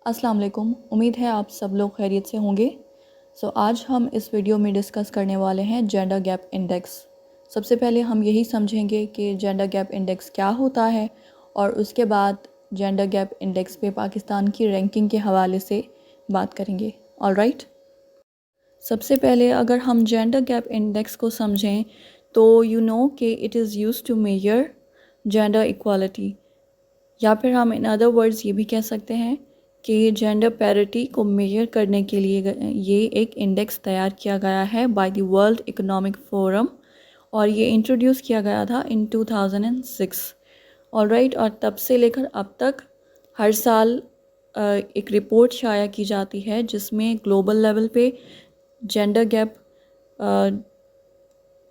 अस्सलाम वालेकुम। उम्मीद है आप सब लोग खैरियत से होंगे। आज हम इस वीडियो में डिस्कस करने वाले हैं जेंडर गैप इंडेक्स। सबसे पहले हम यही समझेंगे कि जेंडर गैप इंडेक्स क्या होता है और उसके बाद जेंडर गैप इंडेक्स पे पाकिस्तान की रैंकिंग के हवाले से बात करेंगे। ऑलराइट, सबसे पहले अगर हम जेंडर गैप इंडेक्स को समझें तो यू नो कि it is used to measure gender equality, या फिर हम इन अदर वर्ड्स ये भी कह सकते हैं कि जेंडर पैरिटी को मेजर करने के लिए ये एक इंडेक्स तैयार किया गया है by the world economic forum, और ये इंट्रोड्यूस किया गया था इन 2006। ऑलराइट, और तब से लेकर अब तक हर साल एक रिपोर्ट शाया की जाती है जिसमें ग्लोबल लेवल पे जेंडर गैप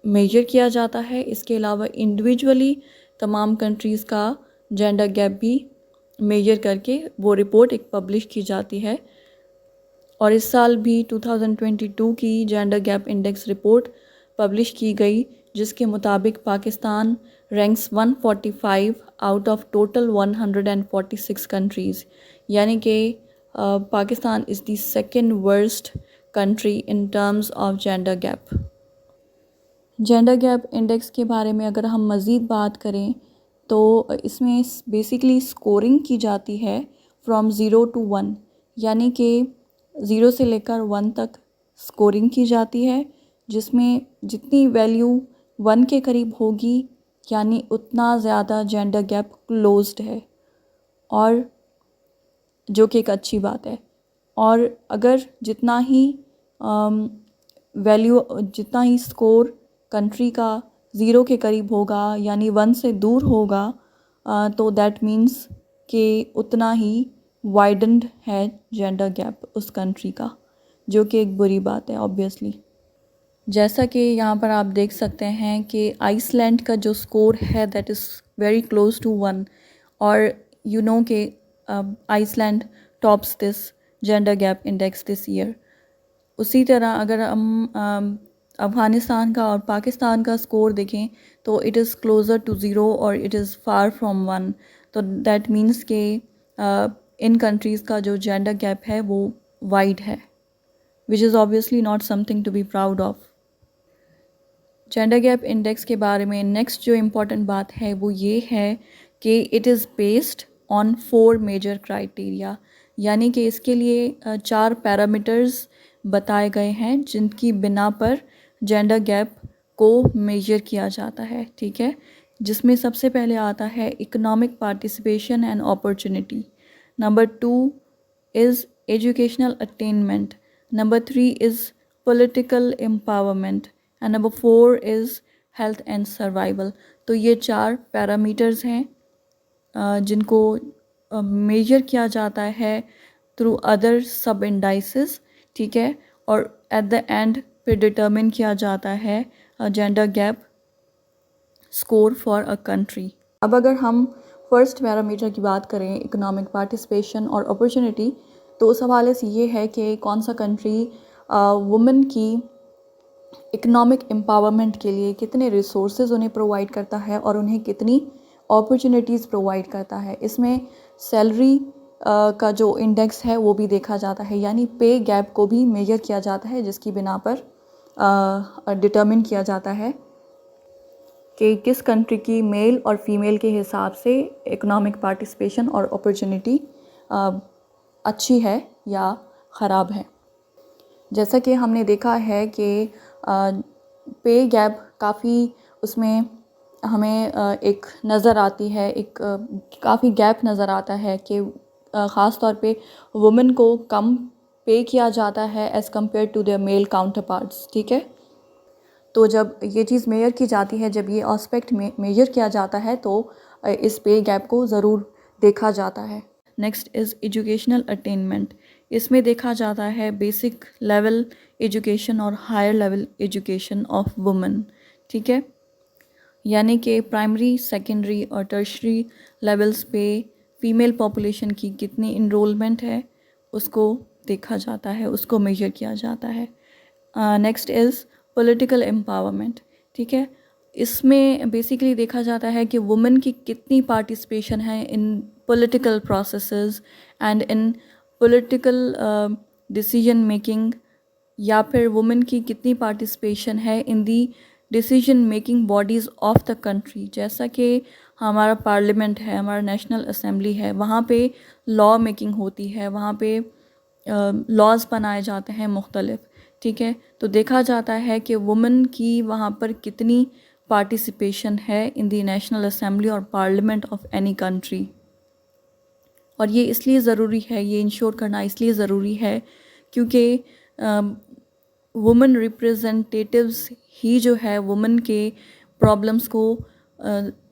मेजर किया जाता है। इसके अलावा इंडिविजुअली तमाम कंट्रीज़ का जेंडर गैप भी मेजर करके वो रिपोर्ट एक पब्लिश की जाती है। और इस साल भी 2022 की gender gap index report publish की गई, जिसके मुताबिक Pakistan ranks 145 out of total 146 countries, यानी कि Pakistan is the second worst country in terms of gender gap. Gender gap index के बारे में अगर हम मज़ीद बात करें तो इसमें बेसिकली स्कोरिंग की जाती है फ्रॉम 0 to 1, यानी कि 0 से लेकर 1 तक स्कोरिंग की जाती है, जिसमें जितनी वैल्यू 1 के करीब होगी यानी उतना ज़्यादा जेंडर गैप क्लोज्ड है, और जो कि एक अच्छी बात है। और अगर जितना ही जितना ही स्कोर कंट्री का 0 के करीब होगा यानी 1 से दूर होगा, तो दैट मीन्स कि उतना ही वाइडन्ड है जेंडर गैप उस कंट्री का, जो कि एक बुरी बात है ऑब्वियसली। जैसा कि यहाँ पर आप देख सकते हैं कि आइसलैंड का जो स्कोर है that is very close to 1, और यू नो कि Iceland tops this gender gap index this year. उसी तरह अगर हम अफ़गानिस्तान का और पाकिस्तान का स्कोर देखें तो इट इज़ क्लोज़र टू 0 और इट इज़ फार फ्रॉम 1, तो दैट मीन्स के इन कंट्रीज़ का जो जेंडर गैप है वो वाइड है, which is obviously not something to be proud of. Gender gap index के बारे में नेक्स्ट जो इम्पॉर्टेंट बात है वो ये है कि it is based on 4 major criteria, यानी कि इसके लिए 4 पैरामीटर्स बताए गए हैं जिनकी बिना पर जेंडर गैप को मेजर किया जाता है। ठीक है, जिसमें सबसे पहले आता है economic participation and opportunity, number 2 is educational attainment, number 3 is political empowerment and number 4 is health and survival. तो ये 4 पैरामीटर्स हैं जिनको मेजर किया जाता है थ्रू अदर सब इंडाइसेस। ठीक है, और एट द एंड फिर डिटर्मिन किया जाता है gender gap score for a country. अब अगर हम फर्स्ट पैरामीटर की बात करें इकोनॉमिक पार्टिसिपेशन और अपॉर्चुनिटी, तो उस हवाले से ये है कि कौन सा कंट्री वुमेन की इकोनॉमिक एम्पावरमेंट के लिए कितने रिसोर्सेज उन्हें प्रोवाइड करता है और उन्हें कितनी अपॉर्चुनिटीज़ प्रोवाइड करता है। इसमें सैलरी का जो इंडेक्स है वो भी देखा जाता है, यानी पे गैप को भी मेजर किया जाता है, जिसकी बिना पर डिटर्मिन किया जाता है कि किस कंट्री की मेल और फीमेल के हिसाब से इकोनॉमिक पार्टिसिपेशन और अपॉर्चुनिटी अच्छी है या ख़राब है। जैसा कि हमने देखा है कि पे गैप काफ़ी उसमें हमें एक नज़र आती है, एक काफ़ी गैप नज़र आता है कि ख़ास तौर पे वुमेन को कम पे किया जाता है as compared to their male counterparts. ठीक है, तो जब ये चीज़ मेजर की जाती है, जब ये एस्पेक्ट में मेजर किया जाता है तो इस पे गैप को ज़रूर देखा जाता है। Next is educational attainment. इसमें देखा जाता है बेसिक लेवल एजुकेशन और higher level education of women. ठीक है, यानी कि प्राइमरी, सेकेंडरी और टर्शरी लेवल्स पे फ़ीमेल पॉपुलेशन की कितनी इनरोलमेंट है उसको देखा जाता है, उसको मेजर किया जाता है। Next is political empowerment. ठीक है, इसमें बेसिकली देखा जाता है कि वुमेन की कितनी पार्टिसिपेशन है in political processes and in political decision making या फिर वुमेन की कितनी पार्टिसिपेशन है in the decision making bodies of the country. जैसा कि हमारा पार्लियामेंट है, हमारा नेशनल असेंबली है, वहाँ पे लॉ मेकिंग होती है, वहाँ पे लॉज बनाए जाते हैं मुख्तलिफ, ठीक है। तो देखा जाता है कि वुमेन की वहाँ पर कितनी पार्टिसिपेशन है इन दी नेशनल असेंबली और पार्लियामेंट ऑफ एनी कंट्री। और ये इसलिए ज़रूरी है, ये इंश्योर करना इसलिए ज़रूरी है क्योंकि वुमेन रिप्रेजेंटेटिव्स ही जो है वुमेन के प्रॉब्लम्स को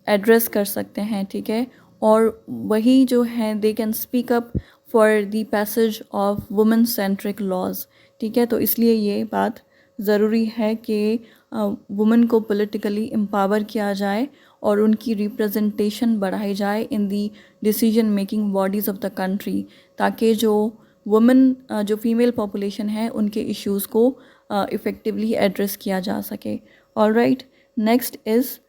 एड्रेस कर सकते हैं, ठीक है। और वही जो है they can speak up for the passage of women centric laws, ठीक है। तो इसलिए ये बात ज़रूरी है कि वुमेन को पॉलिटिकली एम्पावर किया जाए और उनकी रिप्रेजेंटेशन बढ़ाई जाए in the decision making bodies of the country, ताकि जो वुमेन जो फीमेल पॉपुलेशन है उनके इश्यूज़ को इफ़ेक्टिवली एड्रेस किया जा सके। Alright, next is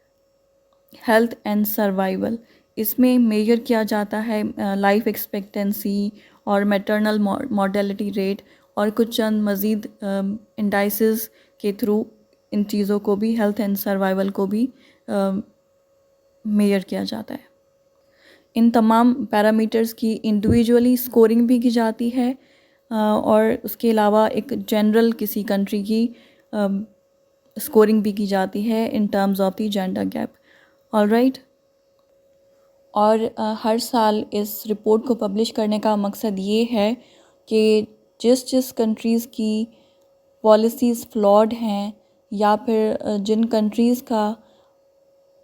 health and survival. इसमें मेजर किया जाता है लाइफ एक्सपेक्टेंसी और मैटरनल मॉर्टेलिटी रेट और कुछ चंद मज़ीद इंडाइसिस के थ्रू इन चीज़ों को भी, हेल्थ एंड सर्वाइवल को भी मेजर किया जाता है। इन तमाम पैरामीटर्स की इंडिविजुअली स्कोरिंग भी की जाती है और उसके अलावा एक जनरल किसी कंट्री की स्कोरिंग भी की जाती है इन terms of the gender gap. Alright, और हर साल इस रिपोर्ट को पब्लिश करने का मकसद ये है कि जिस कंट्रीज़ की पॉलिसीज़ फ्लॉड हैं या फिर जिन कंट्रीज़ का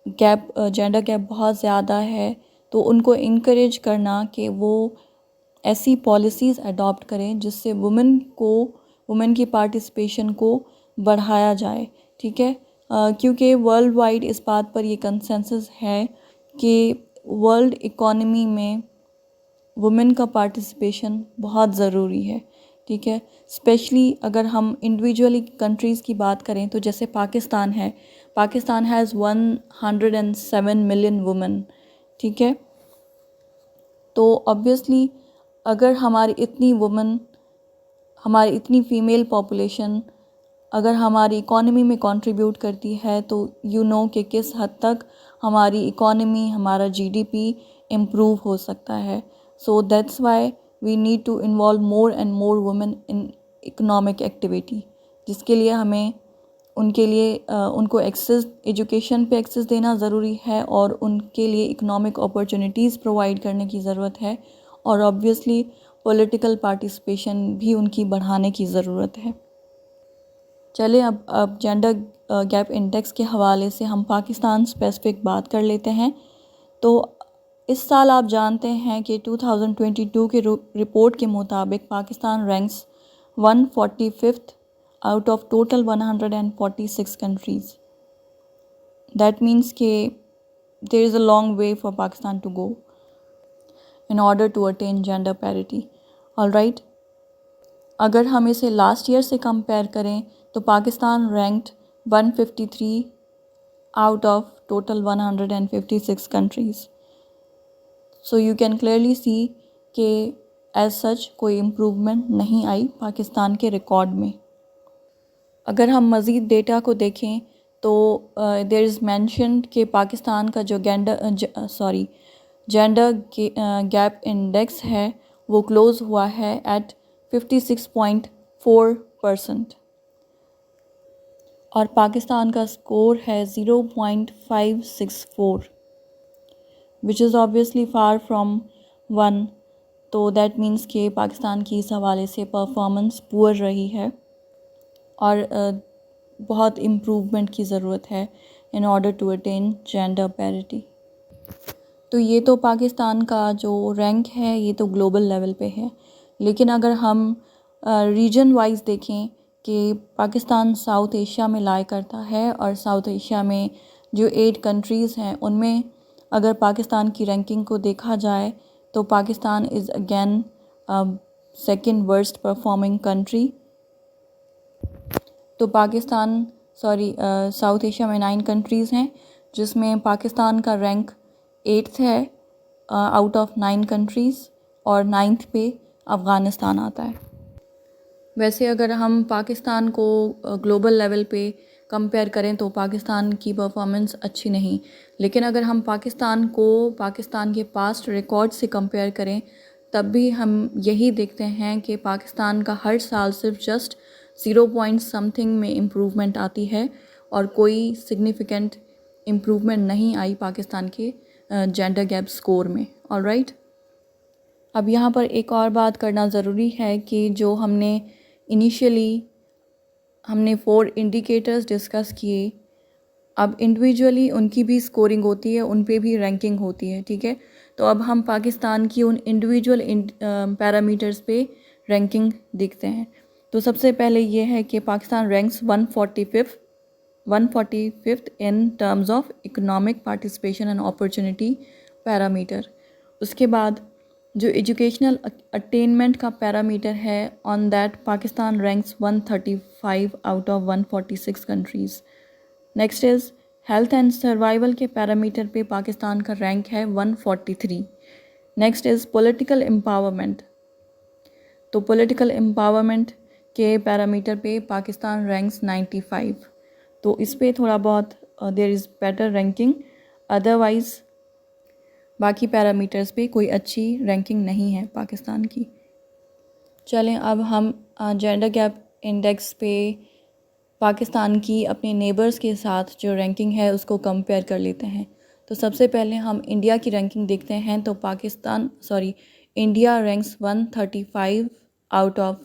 गैप, जेंडर गैप बहुत ज़्यादा है, तो उनको इनकरेज करना कि वो ऐसी पॉलिसीज़ अडॉप्ट करें जिससे वुमेन की पार्टिसिपेशन को बढ़ाया जाए, ठीक है। क्योंकि वर्ल्ड वाइड इस बात पर ये कंसेंसस है कि वर्ल्ड इकोनॉमी में वुमेन का पार्टिसिपेशन बहुत ज़रूरी है, ठीक है। स्पेशली अगर हम इंडिविजुअली कंट्रीज़ की बात करें तो जैसे पाकिस्तान है, पाकिस्तान हैज़ 107 मिलियन वुमेन, ठीक है। तो ऑब्वियसली अगर हमारी इतनी फ़ीमेल पॉपुलेशन अगर हमारी इकोनॉमी में कंट्रीब्यूट करती है तो कि किस हद तक हमारी इकोनॉमी, हमारा जीडीपी इम्प्रूव हो सकता है। So that's why we need to involve more and more women in economic activity, जिसके लिए हमें उनको एक्सेस, एजुकेशन पे एक्सेस देना ज़रूरी है और उनके लिए इकोनॉमिक अपॉर्चुनिटीज़ प्रोवाइड करने की ज़रूरत है और ऑब्वियसली पॉलिटिकल पार्टिसिपेशन भी उनकी बढ़ाने की ज़रूरत है। चलिए अब जेंडर गैप इंडेक्स के हवाले से हम पाकिस्तान स्पेसिफिक बात कर लेते हैं। तो इस साल आप जानते हैं कि 2022 के रिपोर्ट के मुताबिक Pakistan ranks 145th out of total 146 countries. That means कि there is a long way for Pakistan to go in order to attain gender parity. Alright, अगर हम इसे लास्ट ईयर से कंपेयर करें तो Pakistan ranked 153 out of total 156 countries. So you can clearly see कि as सच कोई improvement नहीं आई पाकिस्तान के रिकॉर्ड में। अगर हम मज़ीद डेटा को देखें तो देयर इज़ मेंशन्ड कि पाकिस्तान का जो जेंडर गैप इंडेक्स है वो क्लोज़ हुआ है एट 56.4% और पाकिस्तान का स्कोर है 0.564 विच इज़ ऑब्वियसली फार फ्रॉम 1। तो दैट मीन्स कि पाकिस्तान की इस हवाले से परफॉर्मेंस पुअर रही है और बहुत इम्प्रूवमेंट की ज़रूरत है in order to attain gender parity. तो ये तो पाकिस्तान का जो रैंक है ये तो ग्लोबल लेवल पे है, लेकिन अगर हम रीजन वाइज देखें कि पाकिस्तान साउथ एशिया में लाई करता है और साउथ एशिया में जो 8 कंट्रीज़ हैं उनमें अगर पाकिस्तान की रैंकिंग को देखा जाए तो Pakistan is again second worst performing country. तो साउथ एशिया में 9 कंट्रीज़ हैं जिसमें पाकिस्तान का रैंक 8th है आउट ऑफ 9 कंट्रीज़ और 9th पे अफ़गानिस्तान आता है। वैसे अगर हम पाकिस्तान को ग्लोबल लेवल पे कंपेयर करें तो पाकिस्तान की परफॉर्मेंस अच्छी नहीं, लेकिन अगर हम पाकिस्तान को पाकिस्तान के पास्ट रिकॉर्ड से कंपेयर करें तब भी हम यही देखते हैं कि पाकिस्तान का हर साल सिर्फ जस्ट 0 पॉइंट समथिंग में इम्प्रूवमेंट आती है और कोई सिग्निफिकेंट इम्प्रूवमेंट नहीं आई पाकिस्तान के जेंडर गैप स्कोर में। ऑलराइट, अब यहाँ पर एक और बात करना ज़रूरी है कि जो हमने 4 इंडिकेटर्स डिस्कस किए, अब इंडिविजुअली उनकी भी स्कोरिंग होती है, उन पे भी रैंकिंग होती है, ठीक है। तो अब हम पाकिस्तान की उन इंडिविजुअल पैरामीटर्स पे रैंकिंग देखते हैं। तो सबसे पहले ये है कि Pakistan ranks 145th in terms of economic participation and opportunity parameter. उसके बाद जो एजुकेशनल अटेनमेंट का पैरामीटर है, on that Pakistan ranks 135 out of 146 countries. Next is health and survival के पैरामीटर पे पाकिस्तान का रैंक है 143। नेक्स्ट इज़ पॉलिटिकल एम्पावरमेंट, तो पॉलिटिकल एम्पावरमेंट के पैरामीटर पे पाकिस्तान रैंक्स 95। तो इस पे थोड़ा बहुत there is better ranking, otherwise बाकी पैरामीटर्स पे कोई अच्छी रैंकिंग नहीं है पाकिस्तान की। चलें अब हम जेंडर गैप इंडेक्स पे पाकिस्तान की अपने नेबर्स के साथ जो रैंकिंग है उसको कंपेयर कर लेते हैं। तो सबसे पहले हम इंडिया की रैंकिंग देखते हैं। तो India ranks 135 out of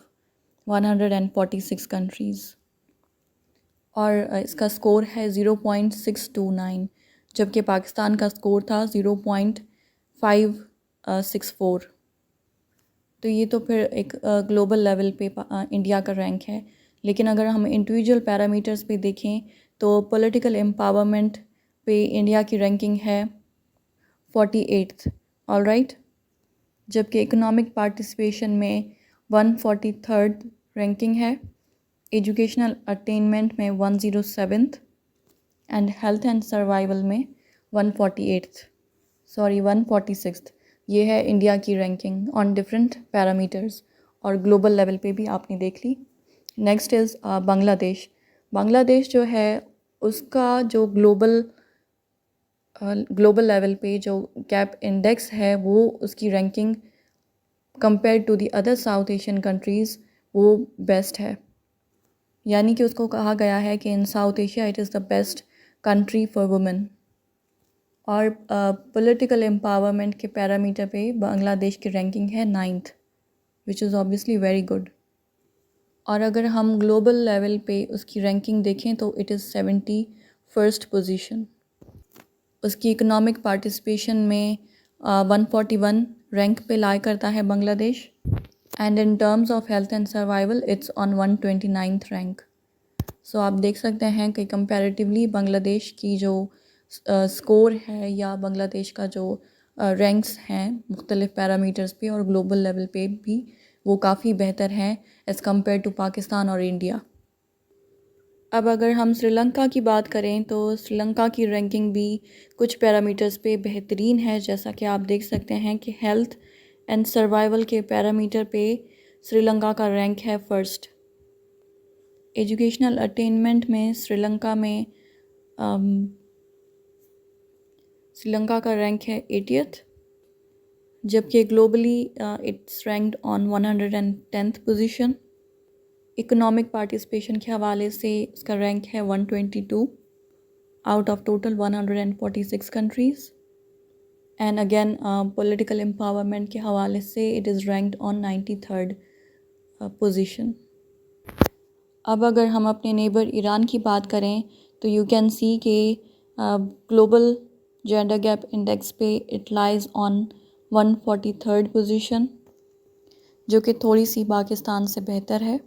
146 countries और इसका स्कोर है 0.629, जबकि पाकिस्तान का स्कोर था 0.564। तो ये तो फिर एक ग्लोबल लेवल पे इंडिया का रैंक है। लेकिन अगर हम इंडिविजुअल पैरामीटर्स पे देखें तो पॉलिटिकल एम्पावरमेंट पे इंडिया की रैंकिंग है 48th, ऑलराइट, जबकि इकोनॉमिक पार्टिसिपेशन में 143rd रैंकिंग है, एजुकेशनल अटेनमेंट में 107th and health and survival में 146th। ये है इंडिया की रैंकिंग ऑन डिफरेंट पैरामीटर्स और ग्लोबल लेवल पे भी आपने देख ली। नेक्स्ट इज़ बांग्लादेश जो है उसका जो ग्लोबल लेवल पे जो गैप इंडेक्स है वो उसकी ranking compare to the other South Asian countries वो बेस्ट है, यानी कि उसको कहा गया है कि in South Asia it is the best country for women. और पॉलिटिकल एम्पावरमेंट के पैरामीटर पे बांग्लादेश की रैंकिंग है 9th, which is obviously very good. और अगर हम ग्लोबल लेवल पे उसकी रैंकिंग देखें तो इट इज़ 71st पोजीशन। उसकी इकोनॉमिक पार्टिसिपेशन में 141 रैंक पे लाई करता है Bangladesh, and in terms of health and survival it's on 129th rank. सो आप देख सकते हैं कि कंपैरेटिवली बांग्लादेश की जो स्कोर है या बांग्लादेश का जो रैंक्स हैं मुख्तलिफ पैरामीटर्स पे और ग्लोबल लेवल पे भी वो काफ़ी बेहतर हैं एज़ कम्पेयर टू पाकिस्तान और इंडिया। अब अगर हम श्रीलंका की बात करें तो श्रीलंका की रैंकिंग भी कुछ पैरामीटर्स पे बेहतरीन है, जैसा कि आप देख सकते हैं कि हेल्थ एंड सर्वाइवल के पैरामीटर पे श्रीलंका का रैंक है 1st। एजुकेशनल अटेनमेंट में श्रीलंका का रैंक है 80th, जबकि globally it's ranked on 110th position. Economic participation के हवाले से उसका रैंक है 122 out of total 146 countries, and again political empowerment के हवाले से it is ranked on 93rd position. अब अगर हम अपने नेबर ईरान की बात करें तो यू कैन सी के ग्लोबल जेंडर गैप इंडेक्स पे it lies on 143rd position, जो कि थोड़ी सी पाकिस्तान से बेहतर है।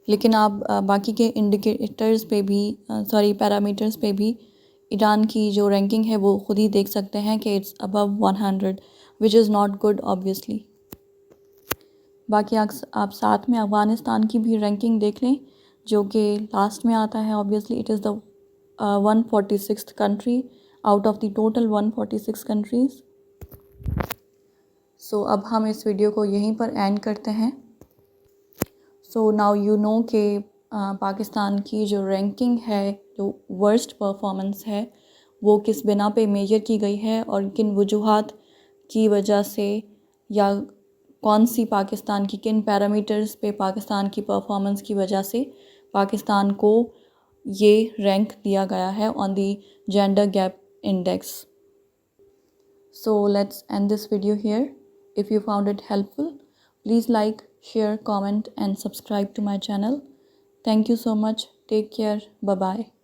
लेकिन आप बाकी के इंडिकेटर्स पे भी पैरामीटर्स पे भी ईरान की जो रैंकिंग है वो खुद ही देख सकते हैं कि it's above 100, which is not good obviously. बाकी आप साथ में अफ़गानिस्तान की भी रैंकिंग देख लें जो कि लास्ट में आता है। Obviously it is the 146th country out of the total 146 countries. So अब हम इस वीडियो को यहीं पर एंड करते हैं। सो नाउ यू नो कि पाकिस्तान की जो रैंकिंग है, जो वर्स्ट परफॉर्मेंस है, वो किस बिना पे मेजर की गई है और किन वजूहात की वजह से, या कौन सी पाकिस्तान की किन पैरामीटर्स पे पाकिस्तान की परफॉर्मेंस की वजह से पाकिस्तान को ये रैंक दिया गया है on the gender gap index. So let's end this video here. If you found it helpful, please like, share, comment and subscribe to my channel. Thank you so much. Take care. Bye bye.